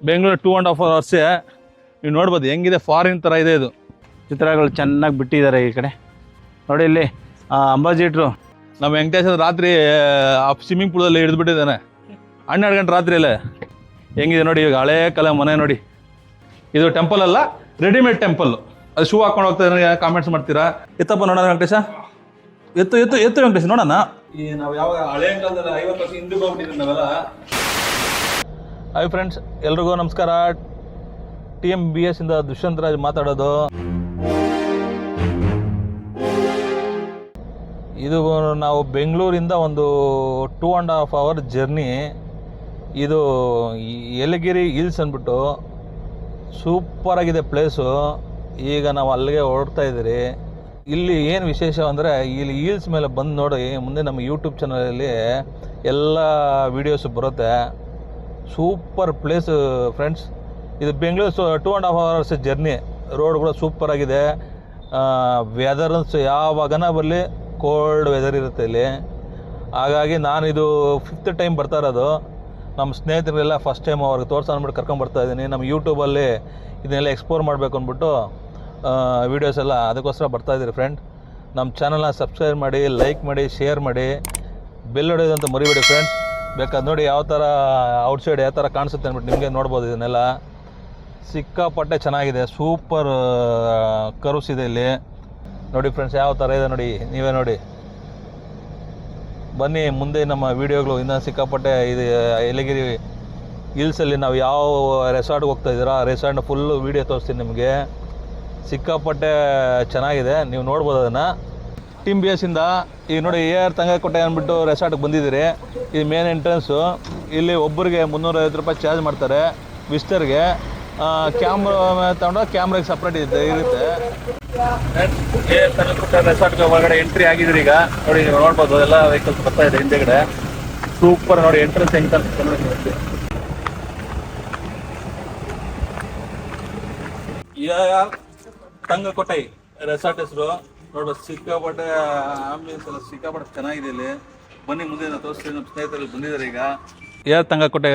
ಬೆಂಗಳೂರು 2.5 ಅವರ್ಸೇ. ನೀವು ನೋಡ್ಬೋದು ಹೆಂಗಿದೆ, ಫಾರಿನ್ ಥರ ಇದೆ ಇದು. ಚಿತ್ರಗಳು ಚೆನ್ನಾಗಿ ಬಿಟ್ಟಿದ್ದಾರೆ ಈ ಕಡೆ ನೋಡಿ. ಇಲ್ಲಿ ಅಂಬಾಜಿಟ್ರು ನಮ್ಮ ವೆಂಕಟೇಶ್ವರ ರಾತ್ರಿ ಆ ಸ್ವಿಮ್ಮಿಂಗ್ ಪೂಲಲ್ಲಿ ಹಿಡಿದ್ಬಿಟ್ಟಿದ್ದಾನೆ 12 ಗಂಟೆ ರಾತ್ರಿಯಲ್ಲೇ. ಹೆಂಗಿದೆ ನೋಡಿ, ಈಗ ಹಳೇ ಕಾಲ ಮನೆ ನೋಡಿ. ಇದು ಟೆಂಪಲ್ ಅಲ್ಲ, ರೆಡಿಮೇಡ್ ಟೆಂಪಲ್. ಅದು ಶೂ ಹಾಕೊಂಡು ಹೋಗ್ತಾ ಇದ್ರೆ ಕಾಮೆಂಟ್ಸ್ ಮಾಡ್ತೀರಾ. ಎತ್ತಪ್ಪ ನೋಡೋಣ ವೆಂಕಟೇಶ, ಎತ್ತು ಎತ್ತು ಎತ್ತು ವೆಂಕಟೇಶ ನೋಡೋಣ. ಈ ನಾವು ಯಾವಾಗ ಹಳೆ ಕಾಲದಲ್ಲಿ 50 ವರ್ಷ ಹಿಂದಕ್ಕೆ ಹೋಗ್ಬಿಟ್ಟಿದ್ದೀವಿ ನಾವೆಲ್ಲ. ಹಾಯ್ ಫ್ರೆಂಡ್ಸ್, ಎಲ್ರಿಗೂ ನಮಸ್ಕಾರ. TMBS ಇಂದ ದುಷ್ಯಂತ್ ರಾಜ್ ಮಾತಾಡೋದು. ಇದು ನಾವು ಬೆಂಗಳೂರಿಂದ ಒಂದು 2.5 ಅವರ್ ಜರ್ನಿ. ಇದು ಯಲಗಿರಿ ಹಿಲ್ಸ್ ಅಂದ್ಬಿಟ್ಟು ಸೂಪರಾಗಿದೆ ಪ್ಲೇಸು. ಈಗ ನಾವು ಅಲ್ಲಿಗೆ ಹೊರಡ್ತಾ ಇದ್ದೀರಿ. ಇಲ್ಲಿ ಏನು ವಿಶೇಷ ಅಂದರೆ, ಇಲ್ಲಿ ಹಿಲ್ಸ್ ಮೇಲೆ ಬಂದು ನೋಡಿ, ಮುಂದೆ ನಮ್ಮ ಯೂಟ್ಯೂಬ್ ಚಾನಲಲ್ಲಿ ಎಲ್ಲ ವೀಡಿಯೋಸು ಬರುತ್ತೆ. Super place friends. ಇದು ಬೆಂಗಳೂರು 2.5 ಅವರ್ಸ್ ಜರ್ನಿ. ರೋಡ್ ಕೂಡ ಸೂಪರಾಗಿದೆ. ವೆದರ್ಸ್ ಯಾವಾಗನ ಬರಲಿ ಕೋಲ್ಡ್ ವೆದರ್ ಇರುತ್ತೆ ಇಲ್ಲಿ. ಹಾಗಾಗಿ ನಾನು ಇದು 5th ಟೈಮ್ ಬರ್ತಾ ಇರೋದು. ನಮ್ಮ ಸ್ನೇಹಿತರೆಲ್ಲ ಫಸ್ಟ್ ಟೈಮ್ ಅವ್ರಿಗೆ ತೋರ್ಸೋ ಅಂದ್ಬಿಟ್ಟು ಕರ್ಕೊಂಬರ್ತಾ ಇದ್ದೀನಿ. ನಮ್ಮ ಯೂಟ್ಯೂಬಲ್ಲಿ ಇದನ್ನೆಲ್ಲ ಎಕ್ಸ್ಪ್ಲೋರ್ ಮಾಡಬೇಕು ಅಂದ್ಬಿಟ್ಟು ವೀಡಿಯೋಸ್ ಎಲ್ಲ ಅದಕ್ಕೋಸ್ಕರ ಬರ್ತಾಯಿದ್ದೀರಿ ಫ್ರೆಂಡ್. ನಮ್ಮ ಚಾನಲ್ನ ಸಬ್ಸ್ಕ್ರೈಬ್ ಮಾಡಿ, ಲೈಕ್ ಮಾಡಿ, ಶೇರ್ ಮಾಡಿ, ಬೆಲ್ ಹೊಡೆಯೋದಂತ ಮರಿಬೇಡಿ ಫ್ರೆಂಡ್ಸ್. ಬೇಕಾದ್ರೆ ನೋಡಿ ಯಾವ ಥರ ಔಟ್ಸೈಡ್ ಯಾವ ಥರ ಕಾಣಿಸುತ್ತೆ ಅಂದ್ಬಿಟ್ಟು ನಿಮಗೆ ನೋಡ್ಬೋದು. ಇದನ್ನೆಲ್ಲ ಸಿಕ್ಕಾಪಟ್ಟೆ ಚೆನ್ನಾಗಿದೆ. ಸೂಪರ್ ಕರ್ವ್ಸ್ ಇದೆ ಇಲ್ಲಿ ನೋಡಿ ಫ್ರೆಂಡ್ಸ್. ಯಾವ ಥರ ಇದೆ ನೋಡಿ, ನೀವೇ ನೋಡಿ. ಬನ್ನಿ ಮುಂದೆ ನಮ್ಮ ವೀಡಿಯೋಗಳು ಇನ್ನೂ ಸಿಕ್ಕಾಪಟ್ಟೆ ಇದು. ಯಲಗಿರಿ ಹಿಲ್ಸಲ್ಲಿ ನಾವು ಯಾವ ರೆಸಾರ್ಟ್ಗೆ ಹೋಗ್ತಾ ಇದ್ದೀರಾ, ಆ ರೆಸಾರ್ಟ್ನ ಫುಲ್ಲು ವೀಡಿಯೋ ತೋರಿಸ್ತೀನಿ ನಿಮಗೆ. ಸಿಕ್ಕಾಪಟ್ಟೆ ಚೆನ್ನಾಗಿದೆ, ನೀವು ನೋಡ್ಬೋದು ಅದನ್ನು. TMBS ಇಂದ ಈಗ ನೋಡಿ AR ತಂಗಕೋಟೆ ಅಂದ್ಬಿಟ್ಟು ರೆಸಾರ್ಟ್ಗೆ ಬಂದಿದ್ದೀರಿ. ಇದು ಮೇನ್ ಎಂಟ್ರೆನ್ಸು. ಇಲ್ಲಿ ಒಬ್ಬರಿಗೆ 350 ರೂಪಾಯಿ ಚಾರ್ಜ್ ಮಾಡ್ತಾರೆ ವಿಸಿಟರ್ಗೆ. ಕ್ಯಾಮ್ರಾ ತಗೊಂಡ್ರೆ ಕ್ಯಾಮ್ರಾಗೆ ಸಪ್ರೇಟ್ ಇರುತ್ತೆ. ರೆಸಾರ್ಟ್ಗೆ ಒಳಗಡೆ ಎಂಟ್ರಿ ಆಗಿದ್ರಿ. ಈಗ ನೋಡಿ, ನೀವು ನೋಡ್ಬೋದು ಎಲ್ಲ ವೆಹಿಕಲ್ಸ್ ಬರ್ತಾ ಇದೆ ಹಿಂದೆಗಡೆ. ಸೂಪರ್ ನೋಡಿ ಎಂಟ್ರೆನ್ಸ್ ಹೆಂಗೆ ಕಾಣಿಸುತ್ತೆ ನೋಡಿ. ತಂಗಕೋಟೆ ರೆಸಾರ್ಟ್ ಹೆಸರು ನೋಡ್ಬೋದು. ಸಿಕ್ಕಾಪಟ್ಟೆ ಆಂಬಿಯನ್ಸ್ ಎಲ್ಲ ಸಿಕ್ಕಾಪಟ್ಟೆ ಚೆನ್ನಾಗಿದೆ ಇಲ್ಲಿ. ಬನ್ನಿ ಮುಂದೆ ತೋರಿಸ್ತೀನಿ. ನಮ್ಮ ಸ್ನೇಹಿತರಲ್ಲಿ ಬಂದಿದ್ದಾರೆ ಈಗ. AR ತಂಗಕೋಟೆ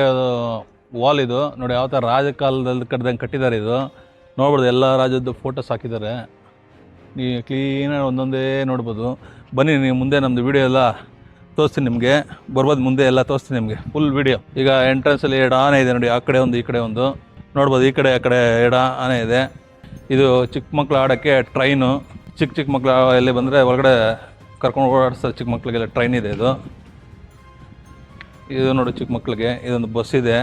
ವಾಲ್ ಇದು ನೋಡಿ. ಯಾವ ಥರ ರಾಜ ಕಾಲದಲ್ಲಿ ಕಟ್ಟಿದಂಗೆ ಕಟ್ಟಿದ್ದಾರೆ. ಇದು ನೋಡ್ಬೋದು, ಎಲ್ಲ ರಾಜ್ಯದ್ದು ಫೋಟೋಸ್ ಹಾಕಿದ್ದಾರೆ. ನೀವು ಕ್ಲೀನಾಗಿ ಒಂದೊಂದೇ ನೋಡ್ಬೋದು. ಬನ್ನಿ, ನೀವು ಮುಂದೆ ನಮ್ಮದು ವೀಡಿಯೋ ಎಲ್ಲ ತೋರಿಸ್ತೀನಿ ನಿಮಗೆ. ಬರ್ಬೋದು ಮುಂದೆ ಎಲ್ಲ ತೋರಿಸ್ತೀನಿ ನಿಮಗೆ ಫುಲ್ ವೀಡಿಯೋ. ಈಗ ಎಂಟ್ರೆನ್ಸಲ್ಲಿ 2 ಆನೆ ಇದೆ ನೋಡಿ. ಆ ಕಡೆ ಒಂದು, ಈ ಕಡೆ ಒಂದು ನೋಡ್ಬೋದು. ಈ ಕಡೆ ಆ ಕಡೆ 2 ಆನೆ ಇದೆ. ಇದು ಚಿಕ್ಕ ಮಕ್ಳು ಆಡೋಕ್ಕೆ ಟ್ರೈನು. ಚಿಕ್ಕ ಮಕ್ಳು ಎಲ್ಲಿ ಬಂದರೆ ಒಳಗಡೆ ಕರ್ಕೊಂಡು ಓಡಾಡಿಸ್ತಾರೆ. ಚಿಕ್ಕ ಮಕ್ಳಿಗೆಲ್ಲ ಟ್ರೈನ್ ಇದೆ ಇದು. ಇದು ನೋಡಿ ಚಿಕ್ಕ ಮಕ್ಳಿಗೆ ಇದೊಂದು ಬಸ್ ಇದೆ.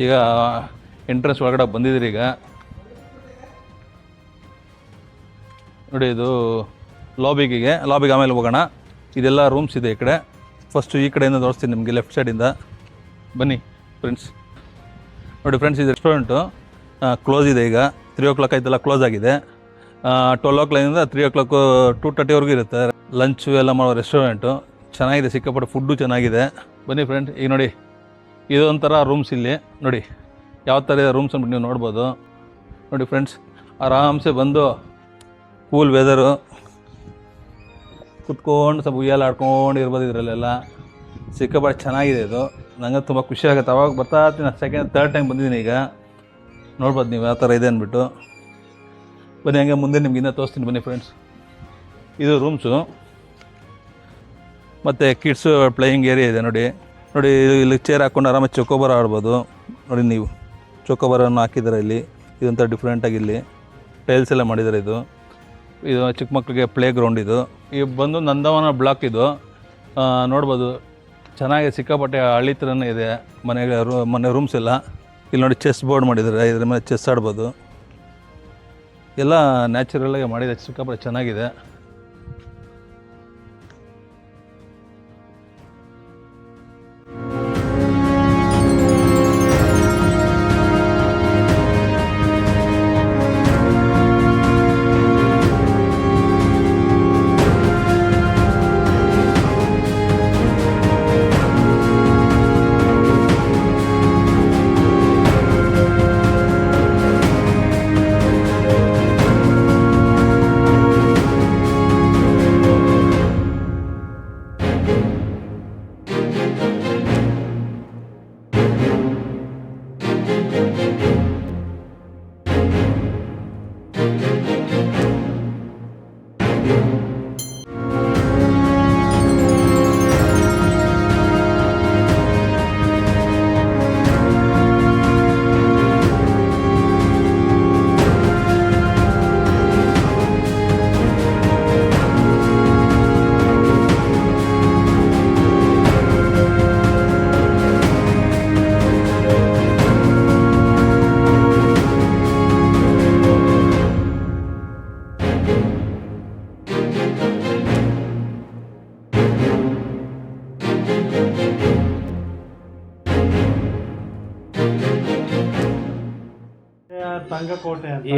ಈಗ ಎಂಟ್ರೆನ್ಸ್ ಒಳಗಡೆ ಬಂದಿದ್ದೀರಿ. ಈಗ ನೋಡಿ, ಇದು ಲಾಬಿಗೆ ಆಮೇಲೆ ಹೋಗೋಣ. ಇದೆಲ್ಲ ರೂಮ್ಸ್ ಇದೆ ಈ ಕಡೆ. ಫಸ್ಟು ಈ ಕಡೆಯಿಂದ ತೋರಿಸ್ತೀನಿ ನಿಮಗೆ, ಲೆಫ್ಟ್ ಸೈಡಿಂದ. ಬನ್ನಿ ಫ್ರೆಂಡ್ಸ್. ನೋಡಿ ಫ್ರೆಂಡ್ಸ್, ಇದು ರೆಸ್ಟೋರೆಂಟು ಕ್ಲೋಸ್ ಇದೆ. ಈಗ 3 o'clock ಆಯ್ತಲ್ಲ, ಕ್ಲೋಸ್ ಆಗಿದೆ. 12 o'clock 3 o'clock 2:30ವರೆಗೂ ಇರುತ್ತೆ. ಲಂಚು ಎಲ್ಲ ಮಾಡೋ ರೆಸ್ಟೋರೆಂಟು. ಚೆನ್ನಾಗಿದೆ, ಸಿಕ್ಕಾಪಟ್ಟೆ ಫುಡ್ಡು ಚೆನ್ನಾಗಿದೆ. ಬನ್ನಿ ಫ್ರೆಂಡ್. ಈಗ ನೋಡಿ, ಇದೊಂಥರ ರೂಮ್ಸ್ ಇಲ್ಲಿ ನೋಡಿ. ಯಾವ ಥರ ಇದೆ ರೂಮ್ಸ್ ಅಂದ್ಬಿಟ್ಟು ನೀವು ನೋಡ್ಬೋದು. ನೋಡಿ ಫ್ರೆಂಡ್ಸ್, ಆರಾಮ್ಸೆ ಬಂದು ಕೂಲ್ ವೆದರು ಕುತ್ಕೊಂಡು ಸ್ವಲ್ಪ ಉಯ್ಯಾಲ ಆಡ್ಕೊಂಡು ಇರ್ಬೋದು. ಇದರಲ್ಲೆಲ್ಲ ಸಿಕ್ಕಾಪಟ್ಟೆ ಚೆನ್ನಾಗಿದೆ ಇದು. ನನಗೆ ತುಂಬ ಖುಷಿ ಆಗುತ್ತೆ. ಅವಾಗ ಬರ್ತಾ ಇರ್ತೀನಿ. 2nd 3rd ಟೈಮ್ ಬಂದಿದ್ದೀನಿ. ಈಗ ನೋಡ್ಬೋದು ನೀವು ಯಾವ ಥರ ಇದೆ ಅಂದ್ಬಿಟ್ಟು. ಬನ್ನಿ ಹಂಗೆ ಮುಂದೆ ನಿಮ್ಗೆ ಇನ್ನೂ ತೋರಿಸ್ತೀನಿ. ಬನ್ನಿ ಫ್ರೆಂಡ್ಸ್. ಇದು ರೂಮ್ಸು ಮತ್ತು ಕಿಡ್ಸು ಪ್ಲೇಯಿಂಗ್ ಏರಿಯಾ ಇದೆ ನೋಡಿ. ನೋಡಿ, ಇಲ್ಲಿ ಚೇರ್ ಹಾಕ್ಕೊಂಡು ಆರಾಮಾಗಿ ಚೊಕೋಬಾರ ಆಡ್ಬೋದು. ನೋಡಿ, ನೀವು ಚೊಕೋಬಾರನ್ನು ಹಾಕಿದ್ದಾರೆ ಇಲ್ಲಿ. ಇದೊಂಥರ ಡಿಫ್ರೆಂಟಾಗಿ ಇಲ್ಲಿ ಟೈಲ್ಸ್ ಎಲ್ಲ ಮಾಡಿದ್ದಾರೆ. ಇದು ಚಿಕ್ಕ ಮಕ್ಕಳಿಗೆ ಪ್ಲೇ ಗ್ರೌಂಡ್. ಇದು ಬಂದು ನಂದವನ ಬ್ಲಾಕ್. ಇದು ನೋಡ್ಬೋದು, ಚೆನ್ನಾಗಿ ಸಿಕ್ಕಾಪಟ್ಟೆ ಹಳ್ಳಿ ಥರನೇ ಇದೆ ಮನೆ ರೂಮ್ಸ್ ಎಲ್ಲ. ಇಲ್ಲಿ ನೋಡಿ ಚೆಸ್ ಬೋರ್ಡ್ ಮಾಡಿದ್ದಾರೆ. ಇದ್ರ ಮೇಲೆ ಚೆಸ್ ಆಡ್ಬೋದು. ಎಲ್ಲ ನ್ಯಾಚುರಲಾಗಿ ಮಾಡಿದೆ. ಸಿಕ್ಕಾಪಟ್ಟೆ ಚೆನ್ನಾಗಿದೆ.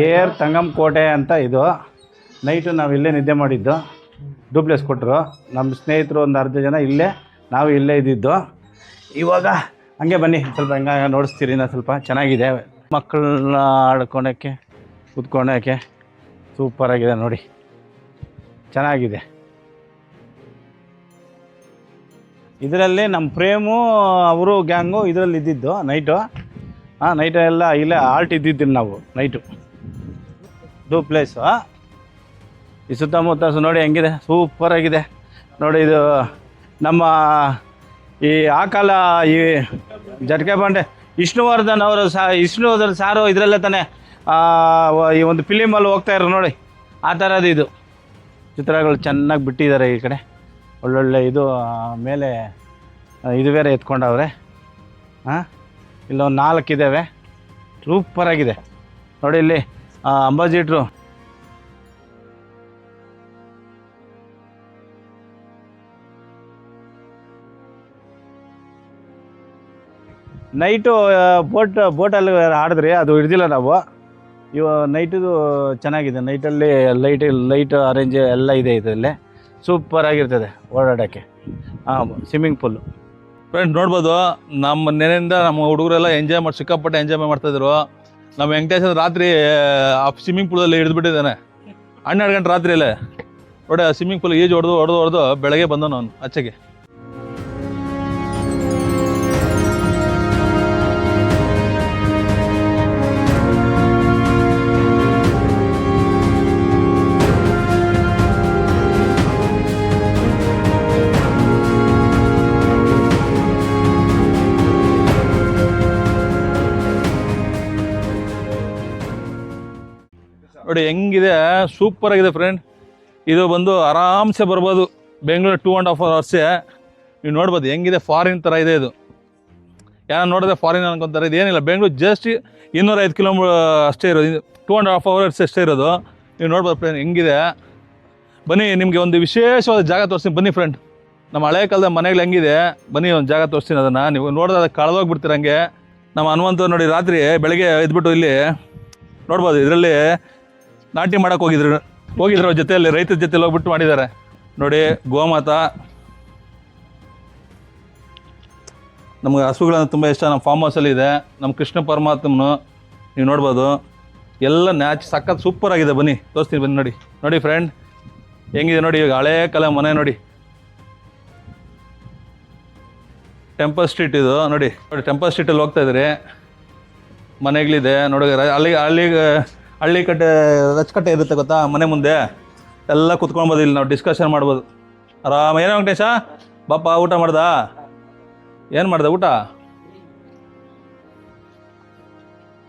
ಏರ್ ತಂಗಮ್ ಕೋಟೆ ಅಂತ ಇದು. ನೈಟು ನಾವು ಇಲ್ಲೇ ನಿದ್ದೆ ಮಾಡಿದ್ದು. ಡೂಪ್ಲೆಸ್ ಕೊಟ್ಟರು ನಮ್ಮ ಸ್ನೇಹಿತರು ಒಂದು 10 ಜನ ಇಲ್ಲೇ, ನಾವು ಇಲ್ಲೇ ಇದ್ದಿದ್ದು. ಇವಾಗ ಹಂಗೆ ಬನ್ನಿ ಸ್ವಲ್ಪ ಹಂಗೆ ನೋಡಿಸ್ತೀರಿ. ನಾನು ಸ್ವಲ್ಪ ಚೆನ್ನಾಗಿದೆ, ಮಕ್ಕಳನ್ನ ಆಡ್ಕೊಳಕ್ಕೆ ಕೂತ್ಕೊಳಕ್ಕೆ ಸೂಪರಾಗಿದೆ ನೋಡಿ, ಚೆನ್ನಾಗಿದೆ. ಇದರಲ್ಲಿ ನಮ್ಮ ಪ್ರೇಮು ಅವರು ಗ್ಯಾಂಗು ಇದರಲ್ಲಿ ಇದ್ದಿದ್ದು ನೈಟು. ನೈಟು ಎಲ್ಲ ಇಲ್ಲೇ ಆಲ್ಟ್ ಇದ್ದಿದ್ದು ನಾವು ನೈಟು. ಡೂಪ್ಲೆಸ್ಸು ಈ ಸುತ್ತಮುತ್ತ ನೋಡಿ ಹೆಂಗಿದೆ, ಸೂಪರಾಗಿದೆ ನೋಡಿ. ಇದು ನಮ್ಮ ಈ ಆ ಕಾಲ ಈ ಜಟ್ಕೆ ಬಂಡೆ ವಿಷ್ಣುವರ್ಧನ್ ಅವರು ವಿಷ್ಣುವರ್ಧನ್ ಸಾರು ಇದರಲ್ಲೇ ತಾನೇ ಈ ಒಂದು ಫಿಲಿಮಲ್ಲಿ ಹೋಗ್ತಾ ಇರೋ ನೋಡಿ, ಆ ಥರದ್ದು ಇದು ಚಿತ್ರಗಳು ಚೆನ್ನಾಗಿ ಬಿಟ್ಟಿದ್ದಾರೆ. ಈ ಕಡೆ ಒಳ್ಳೊಳ್ಳೆ ಇದು ಮೇಲೆ ಇದು ಬೇರೆ ಎತ್ಕೊಂಡವ್ರೆ. ಇಲ್ಲೊಂದು 4 ಇದ್ದಾವೆ, ಸೂಪರಾಗಿದೆ ನೋಡಿ. ಇಲ್ಲಿ ಅಂಬಾಸಿಟ್ರು ನೈಟು ಬೋಟಲ್ಲಿ ಆಡಿದ್ರಿ, ಅದು ಹಿಡ್ದಿಲ್ಲ ನಾವು. ನೈಟದು ಚೆನ್ನಾಗಿದೆ, ನೈಟಲ್ಲಿ ಲೈಟ್ ಅರೇಂಜ್ ಎಲ್ಲ ಇದೆ ಇದರಲ್ಲಿ, ಸೂಪರಾಗಿರ್ತದೆ ಓಡಾಡೋಕ್ಕೆ. ಸ್ವಿಮ್ಮಿಂಗ್ ಪೂಲು ಫ್ರೆಂಡ್ಸ್ ನೋಡ್ಬೋದು, ನಮ್ಮ ಮನೆಯಿಂದ ನಮ್ಮ ಹುಡುಗರೆಲ್ಲ ಸಿಕ್ಕಾಪಟ್ಟೆ ಎಂಜಾಯ್ ಮಾಡ್ತಾಯಿದ್ರು. ನಮ್ಮ ವೆಂಕಟೇಶ್ ರಾತ್ರಿ ಆ ಸ್ವಿಮ್ಮಿಂಗ್ ಪೂಲಲ್ಲಿ ಹಿಡಿದ್ಬಿಟ್ಟಿದ್ದಾನೆ 12 ಗಂಟೆ ರಾತ್ರಿಯಲ್ಲೇ ನೋಡಿ. ಆ ಸ್ವಿಮ್ಮಿಂಗ್ ಪೂಲ್ ಈಜು ಹೊಡೆದು ಬೆಳಗ್ಗೆ ಬಂದನು ಅವನು ಆಚೆಗೆ. ನೋಡಿ ಹೆಂಗಿದೆ, ಸೂಪರ್ ಆಗಿದೆ ಫ್ರೆಂಡ್. ಇದು ಬಂದು ಆರಾಮ್ಸೆ ಬರ್ಬೋದು ಬೆಂಗಳೂರು 2.5 ಅವರ್ಸೇ. ನೀವು ನೋಡ್ಬೋದು ಹೆಂಗಿದೆ, ಫಾರಿನ್ ಥರ ಇದೆ ಇದು. ಯಾರು ನೋಡಿದ್ರೆ ಫಾರಿನ್ ಅನ್ಕೊತಾರೆ, ಇದೇನಿಲ್ಲ, ಬೆಂಗಳೂರು ಜಸ್ಟ್ 205 ಕಿಲೋಮೀಟರ್ ಅಷ್ಟೇ ಇರೋದು, 2.5 ಅವರ್ಸ್ ಅಷ್ಟೇ ಇರೋದು. ನೀವು ನೋಡ್ಬೋದು ಫ್ರೆಂಡ್ ಹೆಂಗಿದೆ. ಬನ್ನಿ ನಿಮಗೆ ಒಂದು ವಿಶೇಷವಾದ ಜಾಗ ತೋರಿಸ್ತೀನಿ ಬನ್ನಿ ಫ್ರೆಂಡ್. ನಮ್ಮ ಹಳೆ ಕಾಲದ ಮನೆಗಳು ಹೆಂಗಿದೆ ಬನ್ನಿ, ಒಂದು ಜಾಗ ತೋರಿಸ್ತೀನಿ. ಅದನ್ನು ನೀವು ನೋಡಿದ್ರೆ ಅದು ಕಳೆದೋಗ್ಬಿಡ್ತೀರ ಹಂಗೆ. ನಮ್ಮ ಹನುಮಂತ ನೋಡಿ ರಾತ್ರಿ ಬೆಳಗ್ಗೆ ಎದ್ಬಿಟ್ಟು ಇಲ್ಲಿ ನೋಡ್ಬೋದು, ಇದರಲ್ಲಿ ನಾಟಿ ಮಾಡೋಕೆ ಹೋಗಿದ್ರು ಜೊತೆಯಲ್ಲಿ, ರೈತರ ಜೊತೆಲಿ ಹೋಗ್ಬಿಟ್ಟು ಮಾಡಿದ್ದಾರೆ ನೋಡಿ. ಗೋಮಾತ ನಮ್ಗೆ ಹಸುಗಳನ್ನು ತುಂಬ ಇಷ್ಟ. ನಮ್ಮ ಫಾರ್ಮ್ ಹೌಸಲ್ಲಿ ಇದೆ ನಮ್ಮ ಕೃಷ್ಣ ಪರಮಾತ್ಮನು, ನೀವು ನೋಡ್ಬೋದು ಎಲ್ಲ ಸಖತ್ ಸೂಪರ್ ಆಗಿದೆ. ಬನ್ನಿ ತೋರಿಸ್ತೀನಿ ಬನ್ನಿ. ನೋಡಿ ಫ್ರೆಂಡ್ ಹೆಂಗಿದೆ ನೋಡಿ. ಈಗ ಹಳೇ ಕಾಲ ಮನೆ ನೋಡಿ, ಟೆಂಪಲ್ ಸ್ಟ್ರೀಟ್ ಇದು ನೋಡಿ. ಟೆಂಪಲ್ ಸ್ಟ್ರೀಟಲ್ಲಿ ಹೋಗ್ತಾ ಇದ್ರಿ, ಮನೆಗಳಿದೆ ನೋಡಿ. ಹಳ್ಳಿ ಕಟ್ಟೆ ರಚಕಟ್ಟೆ ಇರುತ್ತೆ ಗೊತ್ತಾ, ಮನೆ ಮುಂದೆ ಎಲ್ಲ ಕುತ್ಕೊಳ್ಬೋದು. ಇಲ್ಲಿ ನಾವು ಡಿಸ್ಕಷನ್ ಮಾಡ್ಬೋದು ಆರಾಮ. ಏನೋ ವೆಂಕಟೇಶ ಬಾಪ ಊಟ ಮಾಡ್ದ, ಏನು ಮಾಡ್ದೆ ಊಟ?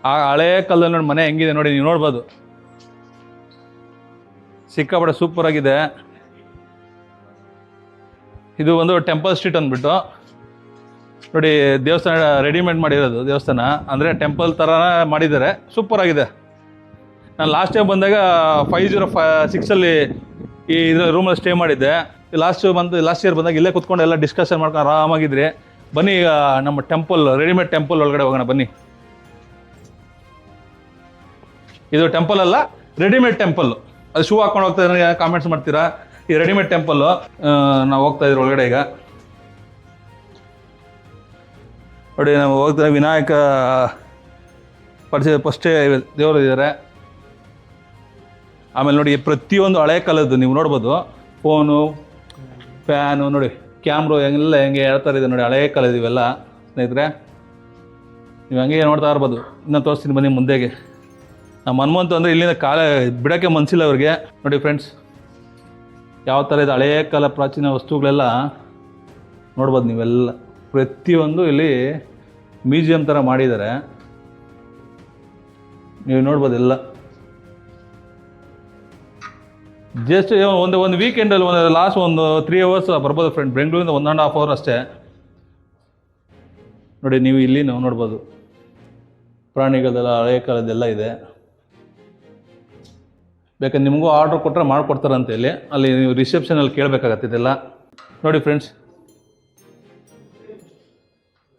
ಆ ಹಳೇ ಕಾಲದಲ್ಲಿ ನೋಡಿ ಮನೆ ಹೆಂಗಿದೆ ನೋಡಿ, ನೀವು ನೋಡ್ಬೋದು. ಸಿಕ್ಕಾಪಟ್ಟೆ ಸೂಪರ್ ಆಗಿದೆ. ಇದು ಒಂದು ಟೆಂಪಲ್ ಸ್ಟ್ರೀಟ್ ಅಂದ್ಬಿಟ್ಟು ನೋಡಿ, ದೇವಸ್ಥಾನ ರೆಡಿಮೇಡ್ ಮಾಡಿರೋದು ದೇವಸ್ಥಾನ, ಅಂದರೆ ಟೆಂಪಲ್ ಥರ ಮಾಡಿದ್ದಾರೆ, ಸೂಪರ್ ಆಗಿದೆ. ನಾನು ಲಾಸ್ಟ್ ಟೈಮ್ ಬಂದಾಗ 506 ಈ ಇದ್ರ ರೂಮಲ್ಲಿ ಸ್ಟೇ ಮಾಡಿದ್ದೆ. ಲಾಸ್ಟ್ ಇಯರ್ ಬಂದಾಗ ಇಲ್ಲೇ ಕುತ್ಕೊಂಡು ಎಲ್ಲ ಡಿಸ್ಕಷನ್ ಮಾಡ್ಕೊಂಡು ಆರಾಮಾಗಿದ್ರಿ. ಬನ್ನಿ ಈಗ ನಮ್ಮ ಟೆಂಪಲ್, ರೆಡಿಮೇಡ್ ಟೆಂಪಲ್ ಒಳಗಡೆ ಹೋಗೋಣ ಬನ್ನಿ. ಇದು ಟೆಂಪಲ್ ಅಲ್ಲ, ರೆಡಿಮೇಡ್ ಟೆಂಪಲ್. ಅದು ಶೂ ಹಾಕೊಂಡು ಹೋಗ್ತಾ ಇದ್ರೆ ಕಾಮೆಂಟ್ಸ್ ಮಾಡ್ತೀರಾ. ಈ ರೆಡಿಮೇಡ್ ಟೆಂಪಲ್ಲು ನಾವು ಹೋಗ್ತಾ ಇದ್ರಿ ಒಳಗಡೆ. ಈಗ ನೋಡಿ ನಾವು ಹೋಗ್ತಾ ವಿನಾಯಕ ಫಸ್ಟೇ ದೇವರು ಇದ್ದಾರೆ. ಆಮೇಲೆ ನೋಡಿ ಪ್ರತಿಯೊಂದು ಹಳೆ ಕಾಲದ್ದು ನೀವು ನೋಡ್ಬೋದು, ಫೋನು, ಫ್ಯಾನು ನೋಡಿ, ಕ್ಯಾಮ್ರಾ ಹೆಂಗೆ ಹೇಳ್ತಾ ಇದೆ ನೋಡಿ, ಹಳೆ ಕಾಲದ ಇವೆಲ್ಲ ಸ್ನೇಹಿತರೆ. ನೀವು ಹಂಗೆ ನೋಡ್ತಾ ಇರ್ಬೋದು. ಇನ್ನೂ ತೋರಿಸ್ತೀನಿ ಬನ್ನಿ ಮುಂದೆಗೆ. ನಮ್ಮ ಹನುಮಂತ ಅಂದರೆ ಇಲ್ಲಿಂದ ಬಿಡೋಕ್ಕೆ ಮನಸ್ಸಿಲ್ಲ ಅವ್ರಿಗೆ. ನೋಡಿ ಫ್ರೆಂಡ್ಸ್ ಯಾವ ಥರ ಇದೆ ಹಳೆಯ ಕಾಲ ಪ್ರಾಚೀನ ವಸ್ತುಗಳೆಲ್ಲ ನೋಡ್ಬೋದು ನೀವೆಲ್ಲ. ಪ್ರತಿಯೊಂದು ಇಲ್ಲಿ ಮ್ಯೂಸಿಯಂ ಥರ ಮಾಡಿದ್ದಾರೆ, ನೀವು ನೋಡ್ಬೋದು ಎಲ್ಲ. ಜಸ್ಟ್ ಒಂದು ವೀಕೆಂಡಲ್ಲಿ ಲಾಸ್ಟ್ 3 ಅವರ್ಸ್ ಬರ್ಬೋದು ಫ್ರೆಂಡ್. ಬೆಂಗಳೂರಿಂದ 1.5 ಅವರ್ ಅಷ್ಟೇ. ನೋಡಿ ನೀವು ಇಲ್ಲಿ ನಾವು ನೋಡ್ಬೋದು, ಪ್ರಾಣಿಗಳದೆಲ್ಲ ಹಳೆಯ ಕಾಲದ್ದೆಲ್ಲ ಇದೆ. ಬೇಕಾದ್ರೆ ನಿಮಗೂ ಆರ್ಡ್ರ್ ಕೊಟ್ಟರೆ ಮಾಡಿಕೊಡ್ತಾರಂತೆ. ಅಲ್ಲಿ ನೀವು ರಿಸೆಪ್ಷನಲ್ಲಿ ಕೇಳಬೇಕಾಗತ್ತೆ ಇದೆಲ್ಲ. ನೋಡಿ ಫ್ರೆಂಡ್ಸ್,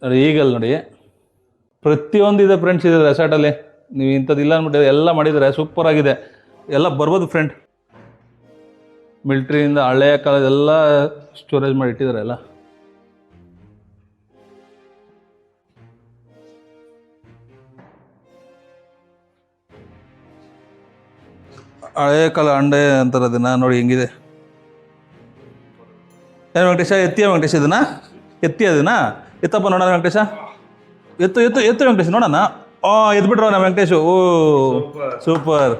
ನೋಡಿ ಈಗಲ್ಲಿ ನೋಡಿ ಪ್ರತಿಯೊಂದು ಇದೆ ಫ್ರೆಂಡ್ಸ್. ಇದೆ ರೆಸಾರ್ಟಲ್ಲಿ ನೀವು ಇಂಥದ್ದಿಲ್ಲ ಅಂದ್ಬಿಟ್ಟು ಎಲ್ಲ ಮಾಡಿದರೆ ಸೂಪರ್ ಆಗಿದೆ. ಎಲ್ಲ ಬರ್ಬೋದು ಫ್ರೆಂಡ್. ಮಿಲ್ಟ್ರಿಯಿಂದ ಹಳೆಯ ಕಾಲದೆಲ್ಲ ಸ್ಟೋರೇಜ್ ಮಾಡಿ ಇಟ್ಟಿದ್ದಾರೆ ಎಲ್ಲ. ಹಳೆಯ ಕಾಲ ಅಂಡೆ ಅಂತಾರೆ ಅದನ್ನ. ನೋಡಿ ಹೆಂಗಿದೆ. ಏನು ವೆಂಕಟೇಶ ಎತ್ತಿಯ ವೆಂಕಟೇಶ ಇದನ್ನ ಎತ್ತಿ ಅದನ್ನ ಎತ್ತಪ್ಪ ನೋಡೋಣ ವೆಂಕಟೇಶ. ಎತ್ತು ಎತ್ತು ಎತ್ತು ವೆಂಕಟೇಶ ನೋಡೋಣ. ಎದ್ಬಿಟ್ರ ನಮ್ಮ ವೆಂಕಟೇಶು. ಓ ಸೂಪರ್.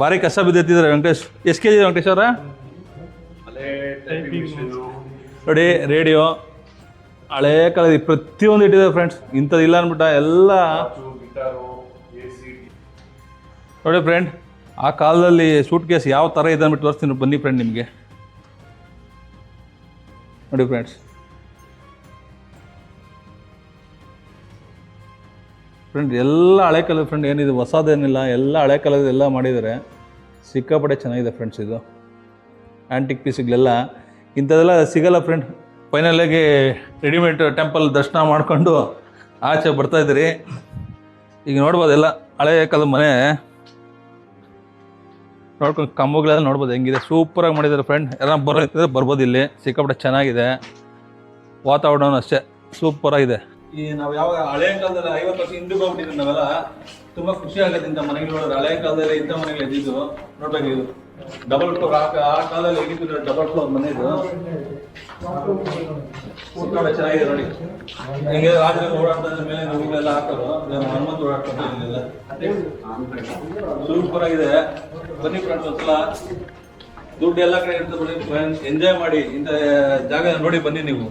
ಭಾರಿ ಕಷ್ಟ ಬಿದ್ದು ಎತ್ತಿದ್ದಾರೆ ವೆಂಕಟೇಶ್. ಎಷ್ಟು ಕೆ ಜಿ ವೆಂಕಟೇಶ್ ಅವರ? ನೋಡಿ ರೇಡಿಯೋ ಹಳೇ ಕಾಲದ ಪ್ರತಿಯೊಂದು ಇಟ್ಟಿದ್ದಾರೆ ಫ್ರೆಂಡ್ಸ್. ಇಂಥದ್ದು ಇಲ್ಲ ಅಂದ್ಬಿಟ್ಟ ಎಲ್ಲ. ನೋಡಿ ಫ್ರೆಂಡ್, ಆ ಕಾಲದಲ್ಲಿ ಸೂಟ್ ಕೇಸ್ ಯಾವ ಥರ ಇದೆ ಅಂದ್ಬಿಟ್ಟು ತೋರಿಸ್ತೀನಿ ಬನ್ನಿ ಫ್ರೆಂಡ್ ನಿಮಗೆ. ನೋಡಿ ಫ್ರೆಂಡ್ಸ್, ಎಲ್ಲ ಹಳೆ ಕಾಲದ ಫ್ರೆಂಡ್. ಏನಿದೆ ಹೊಸದೇನಿಲ್ಲ, ಎಲ್ಲ ಹಳೆ ಕಾಲದ ಎಲ್ಲ ಮಾಡಿದ್ದಾರೆ. ಸಿಕ್ಕಾಪಟ್ಟೆ ಚೆನ್ನಾಗಿದೆ ಫ್ರೆಂಡ್ಸ್. ಇದು ಆ್ಯಂಟಿಕ್ ಪೀಸ್ಗಳೆಲ್ಲ ಇಂಥದ್ದೆಲ್ಲ ಸಿಗಲ್ಲ ಫ್ರೆಂಡ್. ಫೈನಲಾಗಿ ರೆಡಿಮೇಡ್ ಟೆಂಪಲ್ ದರ್ಶನ ಮಾಡಿಕೊಂಡು ಆಚೆ ಬರ್ತಾಯಿದ್ದೀರಿ. ಈಗ ನೋಡ್ಬೋದು ಎಲ್ಲ ಹಳೆ ಕಾಲದ ಮನೆ ನೋಡ್ಕೊಂಡು, ಕಂಬಗಳೆಲ್ಲ ನೋಡ್ಬೋದು ಹೆಂಗಿದೆ. ಸೂಪರಾಗಿ ಮಾಡಿದ್ದಾರೆ ಫ್ರೆಂಡ್. ಎಲ್ಲ ಬರ್ಬೋದು ಇಲ್ಲಿ. ಸಿಕ್ಕಾಪಟ್ಟೆ ಚೆನ್ನಾಗಿದೆ. ವಾತಾವರಣ ಅಷ್ಟೇ ಸೂಪರಾಗಿದೆ. ಈ ನಾವು ಯಾವ ಹಳೆ ಕಾಲದಲ್ಲಿ 50 ವರ್ಷ ಹಿಂದಕ್ಕೆ ಹೋಗ್ಬಿಟ್ಟಿದ್ವಿ ನಾವೆಲ್ಲ. ತುಂಬ ಖುಷಿ ಆಗುತ್ತೆ ಇಂಥ ಮನೆಗಳು ನೋಡಿದ್ರೆ. ಹಳೆ ಕಾಲದಲ್ಲಿ ಇಂಥ ಮನೆಗಳು ಎದ್ದಿದ್ದು ನೋಡ್ಬೇಕು. ಇದು ಡಬಲ್ ಫ್ಲೋರ್. ಆ ಕಾಲದಲ್ಲಿ ಹೇಗಿದ್ದು ಡಬಲ್ ಫ್ಲೋರ್ ಮನೆ ಇದು. ಸಿಕ್ಕಾಪಟ್ಟೆ ಚೆನ್ನಾಗಿದೆ ನೋಡಿ. ಹೆಂಗೆ ರಾಜರು ಓಡಾಡ್ತಾ ಮೇಲೆ ನಮಗೆಲ್ಲ ಹಾಕೋದು. ಹನುಮಂತ ಓಡಾಡ್ತಾರೆ ಇಲ್ಲೆಲ್ಲ. ಸೂಪರ್ ಆಗಿದೆ. ಬನ್ನಿ ಫ್ರೆಂಡ್ಸ್, ಒಂದ್ಸಲ ದುಡ್ಡು ಎಲ್ಲ ಕಡೆ ಇರ್ತದೆ. ಬನ್ನಿ ಫ್ರೆಂಡ್ಸ್, ಎಂಜಾಯ್ ಮಾಡಿ. ಇಂಥ ಜಾಗ ನೋಡಿ ಬನ್ನಿ ನೀವು.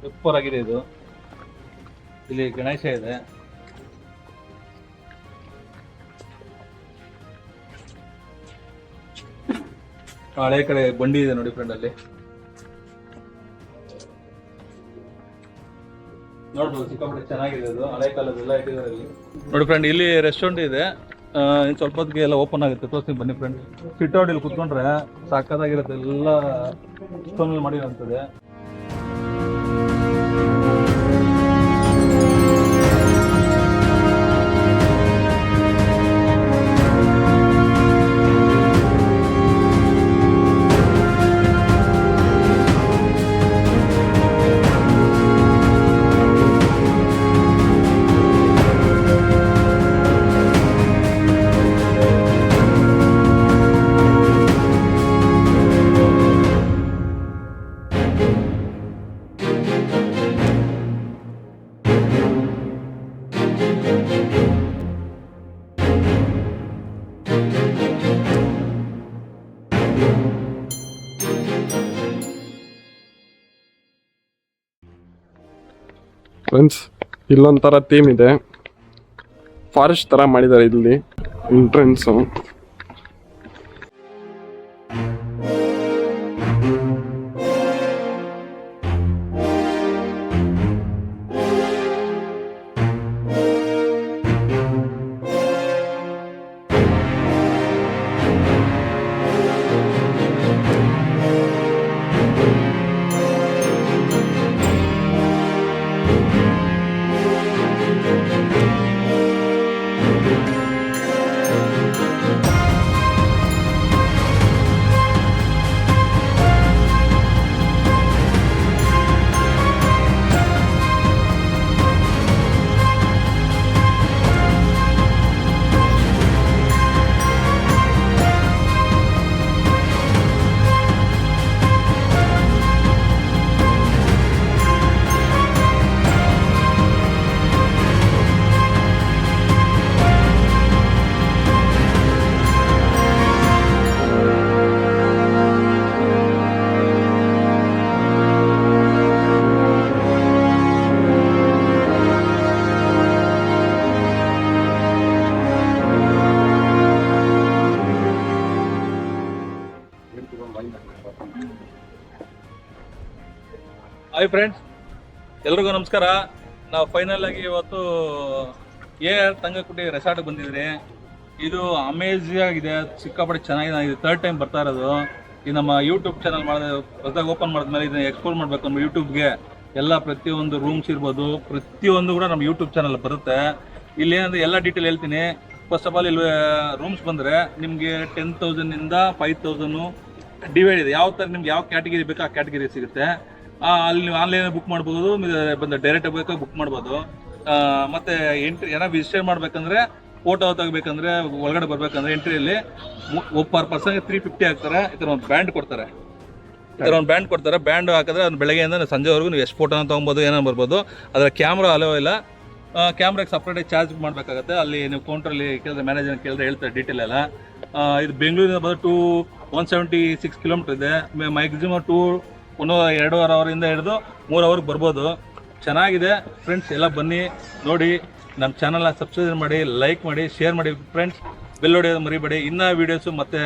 ಸೂಪರ್ ಆಗಿದೆ ಇದು. ಇಲ್ಲಿ ಗಣೇಶ ಇದೆ. ಹಳೆ ಕಡೆ ಬಂಡಿ ಇದೆ ನೋಡಿ ಫ್ರೆಂಡ್. ಅಲ್ಲಿ ನೋಡ್ಬೋದು ಸಿಕ್ಕಾಪಟ್ಟೆ ಚೆನ್ನಾಗಿದೆ. ಅದು ಹಳೆ ಕಾಲದೆಲ್ಲ ಇಟ್ಟಿದ್ದಾರೆ ಇಲ್ಲಿ. ನೋಡಿ ಫ್ರೆಂಡ್, ಇಲ್ಲಿ ರೆಸ್ಟೋರೆಂಟ್ ಇದೆ. ಇನ್ನು ಸ್ವಲ್ಪ ಹೊತ್ತಿಗೆ ಎಲ್ಲ ಓಪನ್ ಆಗುತ್ತೆ. ತೋರಿಸ್ತೀನಿ ಬನ್ನಿ ಫ್ರೆಂಡ್. ಸಿಟ್ ಔಟ್ ಇಲ್ಲಿ ಕುತ್ಕೊಂಡ್ರೆ ಸಾಕಾಗಿರುತ್ತೆ. ಎಲ್ಲ ಸ್ಟೋನಲ್ಲಿ ಮಾಡಿರೋಂಥದ್ದೇ. ಫ್ರೆಂಡ್ಸ್, ಇಲ್ಲೊಂಥರ ಥೀಮ್ ಇದೆ. ಫಾರೆಸ್ಟ್ ಥರ ಮಾಡಿದ್ದಾರೆ ಇಲ್ಲಿ ಎಂಟ್ರೆನ್ಸು. ಹಾಯ್ ಫ್ರೆಂಡ್ಸ್, ಎಲ್ರಿಗೂ ನಮಸ್ಕಾರ. ನಾವು ಫೈನಲ್ ಆಗಿ ಇವತ್ತು AR ತಂಗಕುಟಿ ರೆಸಾರ್ಟ್ಗೆ ಬಂದಿದ್ರಿ. ಇದು ಅಮೇಜಿಂಗ್ ಆಗಿದೆ, ಸಿಕ್ಕಾಪಟ್ಟೆ ಚೆನ್ನಾಗಿದೆ. ಥರ್ಡ್ ಟೈಮ್ ಬರ್ತಾ ಇರೋದು. ಈ ನಮ್ಮ ಯೂಟ್ಯೂಬ್ ಚಾನಲ್ ಹೊಸದಾಗಿ ಓಪನ್ ಮಾಡಿದ್ಮೇಲೆ ಇದನ್ನ ಎಕ್ಸ್ಪ್ಲೋರ್ ಮಾಡಬೇಕು ನಮ್ಮ ಯೂಟ್ಯೂಬ್ಗೆ. ಎಲ್ಲ ಪ್ರತಿಯೊಂದು ರೂಮ್ಸ್ ಇರ್ಬೋದು, ಪ್ರತಿಯೊಂದು ಕೂಡ ನಮ್ಮ ಯೂಟ್ಯೂಬ್ ಚಾನಲ್ ಬರುತ್ತೆ. ಇಲ್ಲಿ ಏನಂದ್ರೆ ಎಲ್ಲ ಡೀಟೇಲ್ ಹೇಳ್ತೀನಿ. ಫಸ್ಟ್ ಆಫ್ ಆಲ್ ಇಲ್ಲಿ ರೂಮ್ಸ್ ಬಂದರೆ ನಿಮಗೆ 10,000 ಇಂದ 5,000 ಡಿವೈಡ್ ಇದೆ. ಯಾವ ಥರ ನಿಮ್ಗೆ ಯಾವ ಕ್ಯಾಟಗಿರಿ ಬೇಕೋ ಆ ಕ್ಯಾಟಗಿರಿ ಸಿಗುತ್ತೆ. ಅಲ್ಲಿ ನೀವು ಆನ್ಲೈನ್ ಬುಕ್ ಮಾಡ್ಬೋದು, ಬಂದು ಡೈರೆಕ್ಟ್ ಬೇಕಾಗಿ ಬುಕ್ ಮಾಡ್ಬೋದು. ಮತ್ತು ಎಂಟ್ರಿ ಏನೋ ವಿಸಿಟ್ ಮಾಡಬೇಕಂದ್ರೆ, ಫೋಟೋ ತೆಗಬೇಕಂದ್ರೆ, ಒಳಗಡೆ ಬರಬೇಕಂದ್ರೆ ಎಂಟ್ರಿಯಲ್ಲಿ ಪರ್ ಪರ್ಸನ್ಗೆ 350 ಹಾಕ್ತಾರೆ. ಈ ಥರ ಒಂದು ಬ್ಯಾಂಡ್ ಕೊಡ್ತಾರೆ. ಬ್ಯಾಂಡ್ ಹಾಕಿದ್ರೆ ಅದು ಬೆಳಗ್ಗೆಯಿಂದ ಸಂಜೆವರೆಗೂ ನೀವು ಎಷ್ಟು ಫೋಟೋನ ತೊಗೊಬೋದು, ಏನೋ ಬರ್ಬೋದು. ಅದರ ಕ್ಯಾಮ್ರಾ ಅಲೋ ಇಲ್ಲ. ಕ್ಯಾಮ್ರಾಗೆ ಸಪ್ರೇಟಾಗಿ ಚಾರ್ಜ್ ಮಾಡಬೇಕಾಗತ್ತೆ. ಅಲ್ಲಿ ನೀವು ಕೌಂಟ್ರಲ್ಲಿ ಕೇಳಿದ್ರೆ, ಮ್ಯಾನೇಜರ್ ಕೇಳಿದ್ರೆ ಹೇಳ್ತಾರೆ ಡೀಟೇಲ್ ಎಲ್ಲ. ಇದು ಬೆಂಗಳೂರಿಂದ ಬಂದು 176 ಕಿಲೋಮೀಟರ್ ಇದೆ. ಮ್ಯಾಕ್ಸಿಮಮ್ 2.5 ಅವರಿಂದ ಹಿಡಿದು 3 ಅವರ್ಗೆ ಬರ್ಬೋದು. ಚೆನ್ನಾಗಿದೆ ಫ್ರೆಂಡ್ಸ್, ಎಲ್ಲ ಬನ್ನಿ ನೋಡಿ. ನಮ್ಮ ಚಾನಲ್ನ ಸಬ್ಸ್ಕ್ರೈಬ್ ಮಾಡಿ, ಲೈಕ್ ಮಾಡಿ, ಶೇರ್ ಮಾಡಿ ಫ್ರೆಂಡ್ಸ್. ಬೆಲ್ ಹೊಡೆಯೋದು ಮರಿಬೇಡಿ. ಇನ್ನೂ ವೀಡಿಯೋಸು ಮತ್ತೆ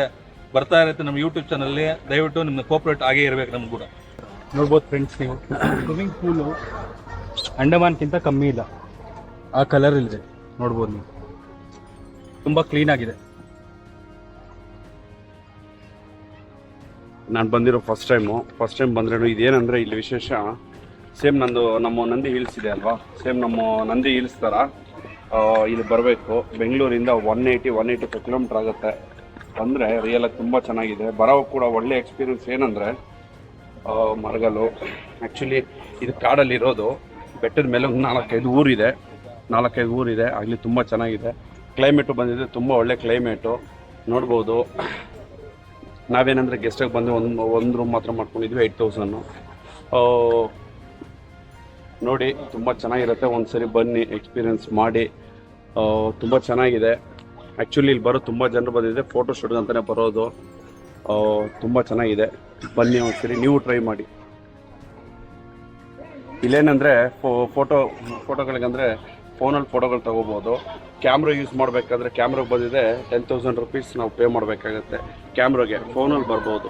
ಬರ್ತಾ ಇರುತ್ತೆ ನಮ್ಮ ಯೂಟ್ಯೂಬ್ ಚಾನಲ್ಲಿ. ದಯವಿಟ್ಟು ನಿಮ್ಮ ಕೋಆಪ್ರೇಟ್ ಆಗೇ ಇರಬೇಕು ನಮ್ಗೆ ಕೂಡ. ನೋಡ್ಬೋದು ಫ್ರೆಂಡ್ಸ್, ನೀವು ಸ್ವಿಮ್ಮಿಂಗ್ ಪೂಲು ಅಂಡಮಾನ್ಗಿಂತ ಕಮ್ಮಿ ಇಲ್ಲ. ಆ ಕಲರ್ ಇದೆ ನೋಡ್ಬೋದು ನೀವು, ತುಂಬ ಕ್ಲೀನಾಗಿದೆ. ನಾನು ಬಂದಿರೋ ಫಸ್ಟ್ ಟೈಮ್ ಬಂದ್ರೇನು ಇದೇನಂದರೆ ಇಲ್ಲಿ ವಿಶೇಷ ಸೇಮ್ ನಮ್ಮ ನಂದಿ ಹಿಲ್ಸ್ ಇದೆ ಅಲ್ವಾ, ಸೇಮ್ ನಮ್ಮ ನಂದಿ ಹಿಲ್ಸ್ ಥರ ಇಲ್ಲಿ ಬರಬೇಕು. ಬೆಂಗಳೂರಿಂದ 185 ಕಿಲೋಮೀಟ್ರ್ ಆಗುತ್ತೆ. ಅಂದರೆ ರಿಯಲಾಗಿ ತುಂಬ ಚೆನ್ನಾಗಿದೆ. ಬರೋ ಕೂಡ ಒಳ್ಳೆ ಎಕ್ಸ್ಪೀರಿಯನ್ಸ್. ಏನಂದರೆ ಮರಗಲ್ಲು ಆ್ಯಕ್ಚುಲಿ ಇದು ಕಾಡಲ್ಲಿರೋದು. ಬೆಟ್ಟದ ಮೇಲೆ ಒಂದು 4-5 ಊರಿದೆ. ಆಗಲಿ ತುಂಬ ಚೆನ್ನಾಗಿದೆ. ಕ್ಲೈಮೇಟು ಬಂದಿದೆ, ತುಂಬ ಒಳ್ಳೆ ಕ್ಲೈಮೇಟು ನೋಡ್ಬೋದು. ನಾವೇನಂದರೆ ಗೆಸ್ಟಾಗಿ ಬಂದು ಒಂದು ರೂಮ್ ಮಾತ್ರ ಮಾಡ್ಕೊಂಡಿದ್ವಿ. 8,000 ನೋಡಿ, ತುಂಬ ಚೆನ್ನಾಗಿರುತ್ತೆ. ಒಂದು ಸರಿ ಬನ್ನಿ, ಎಕ್ಸ್ಪೀರಿಯೆನ್ಸ್ ಮಾಡಿ. ತುಂಬ ಚೆನ್ನಾಗಿದೆ. ಆ್ಯಕ್ಚುಲಿ ಇಲ್ಲಿ ಬರೋ ತುಂಬ ಜನರು ಬಂದಿದೆ, ಫೋಟೋ ಶೂಟ್ಗೆ ಅಂತಲೇ ಬರೋದು. ತುಂಬ ಚೆನ್ನಾಗಿದೆ. ಬನ್ನಿ ಒಂದ್ಸರಿ ನೀವು ಟ್ರೈ ಮಾಡಿ. ಇಲ್ಲೇನಂದರೆ ಫೋಟೋಗಳಿಗಂದರೆ ಫೋನಲ್ಲಿ ಫೋಟೋಗಳು ತೊಗೋಬೋದು. ಕ್ಯಾಮ್ರಾ ಯೂಸ್ ಮಾಡಬೇಕಾದ್ರೆ ಕ್ಯಾಮ್ರಾಗೆ ಬಂದಿದೆ 10,000 ರುಪೀಸ್ ನಾವು ಪೇ ಮಾಡಬೇಕಾಗತ್ತೆ ಕ್ಯಾಮ್ರಾಗೆ. ಫೋನಲ್ಲಿ ಬರ್ಬೋದು.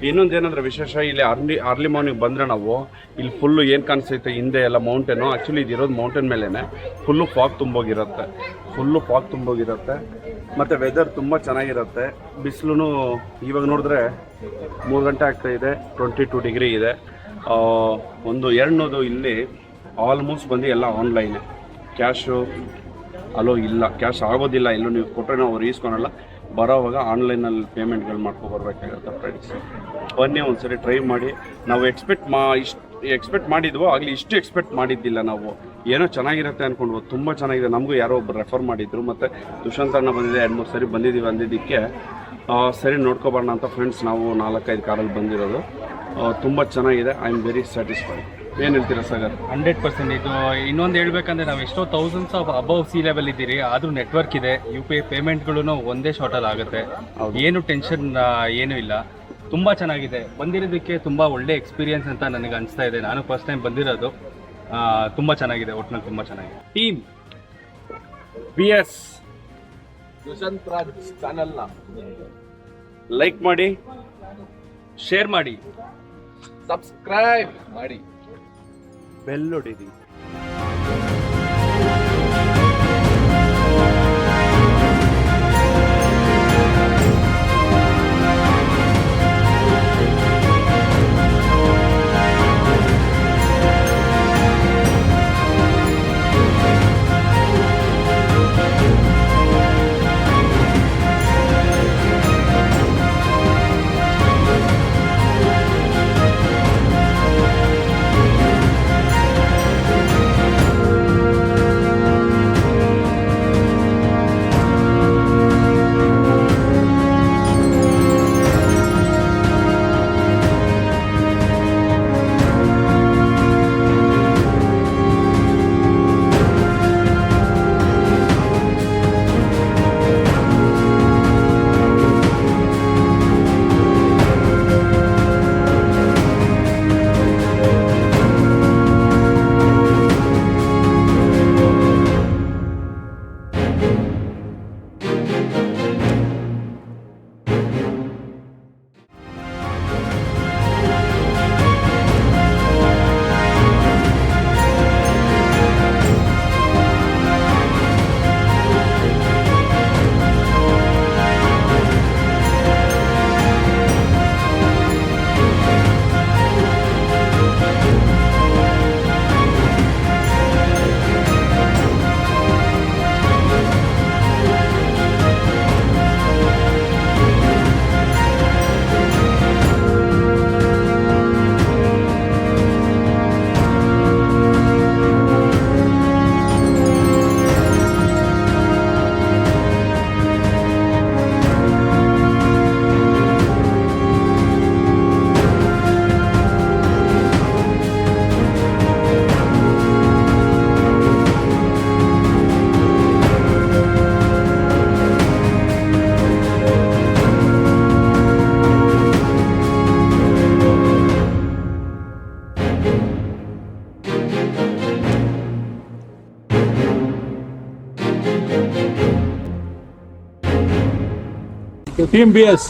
ಇನ್ನೊಂದು ಏನಂದರೆ ವಿಶೇಷ, ಇಲ್ಲಿ ಅರ್ಲಿ ಮಾರ್ನಿಂಗ್ ಬಂದರೆ ನಾವು ಇಲ್ಲಿ ಫುಲ್ಲು ಏನು ಕಾಣಿಸ್ತೈತೆ ಹಿಂದೆ ಎಲ್ಲ ಮೌಂಟೇನು. ಆ್ಯಕ್ಚುಲಿ ಇದಿರೋದು ಮೌಂಟೇನ್ ಮೇಲೇ. ಫುಲ್ಲು ಫಾಗ್ ತುಂಬೋಗಿರುತ್ತೆ. ಮತ್ತು ವೆದರ್ ತುಂಬ ಚೆನ್ನಾಗಿರುತ್ತೆ. ಬಿಸಿಲು ಇವಾಗ ನೋಡಿದ್ರೆ 3 ಗಂಟೆ ಆಗ್ತಾಯಿದೆ, 22 ಡಿಗ್ರಿ ಇದೆ. ಒಂದು ಎರಡನೇದು ಇಲ್ಲಿ ಆಲ್ಮೋಸ್ಟ್ ಬಂದು ಎಲ್ಲ ಆನ್ಲೈನೇ. ಕ್ಯಾಶು ಅಲೋ ಇಲ್ಲ, ಕ್ಯಾಶ್ ಆಗೋದಿಲ್ಲ. ಎಲ್ಲೂ ನೀವು ಕೊಟ್ಟರೆ ನಾವು ಅವ್ರು ಈಸ್ಕೊಳಲ್ಲ. ಬರೋವಾಗ ಆನ್ಲೈನಲ್ಲಿ ಪೇಮೆಂಟ್ಗಳು ಮಾಡ್ಕೊಬರ್ಬೇಕಾಗತ್ತೆ ಫ್ರೆಂಡ್ಸ್. ಬನ್ನಿ ಒಂದ್ಸರಿ ಟ್ರೈ ಮಾಡಿ. ನಾವು ಎಕ್ಸ್ಪೆಕ್ಟ್ ಮಾಡಿದ್ವೋ ಆಗಲಿ, ಇಷ್ಟು ಎಕ್ಸ್ಪೆಕ್ಟ್ ಮಾಡಿದ್ದಿಲ್ಲ ನಾವು. ಏನೋ ಚೆನ್ನಾಗಿರುತ್ತೆ ಅಂದ್ಕೊಂಡ್ವು. ತುಂಬ ಚೆನ್ನಾಗಿದೆ. ನಮಗೂ ಯಾರೋ ಒಬ್ಬರು ರೆಫರ್ ಮಾಡಿದ್ರು. ಮತ್ತು ದುಷ್ಯಂತ್ ಅಣ್ಣ ಬಂದಿದೆ, 2-3 ಸರಿ ಬಂದಿದ್ದೀವಿ ಅಂದಿದ್ದಕ್ಕೆ ಸರಿ ನೋಡ್ಕೊಬರೋಣ ಅಂತ ಫ್ರೆಂಡ್ಸ್ ನಾವು 4-5 ಕಾರಲ್ಲಿ ಬಂದಿರೋದು. ತುಂಬ ಚೆನ್ನಾಗಿದೆ. I am very satisfied. ಏನು ಹೇಳ್ತೀರಾ ಸಾಗರ್? 100%. ಇದು ಇನ್ನೊಂದು ಹೇಳ್ಬೇಕಂದ್ರೆ, ನಾವು ಎಷ್ಟೋ thousands of above C level ಇದ್ದೀರಿ, ಆದರೂ ನೆಟ್ವರ್ಕ್ ಇದೆ. UPI ಪೇಮೆಂಟ್ಗಳು ಒಂದೇ ಶಾರ್ಟಲ್ಲಿ ಆಗುತ್ತೆ. ಏನು ಟೆನ್ಷನ್ ಏನೂ ಇಲ್ಲ. ತುಂಬ ಚೆನ್ನಾಗಿದೆ. ಬಂದಿರೋದಕ್ಕೆ ತುಂಬ ಒಳ್ಳೆ ಎಕ್ಸ್ಪೀರಿಯನ್ಸ್ ಅಂತ ನನಗೆ ಅನಿಸ್ತಾ ಇದೆ. ನಾನು ಫಸ್ಟ್ ಟೈಮ್ ಬಂದಿರೋದು. ತುಂಬ ಚೆನ್ನಾಗಿದೆ. ಒಟ್ಟಿನಲ್ಲಿ ತುಂಬ ಚೆನ್ನಾಗಿದೆ. ಟೀಮ್ BS ದುಷ್ಯಂತ್ ರಾಜ್ ಚಾನಲ್ನ ಲೈಕ್ ಮಾಡಿ, ಶೇರ್ ಮಾಡಿ, ಸಬ್ಸ್ಕ್ರೈಬ್ ಮಾಡಿ, ಬೆಲ್ ಹೊಡೀರಿ. Team B S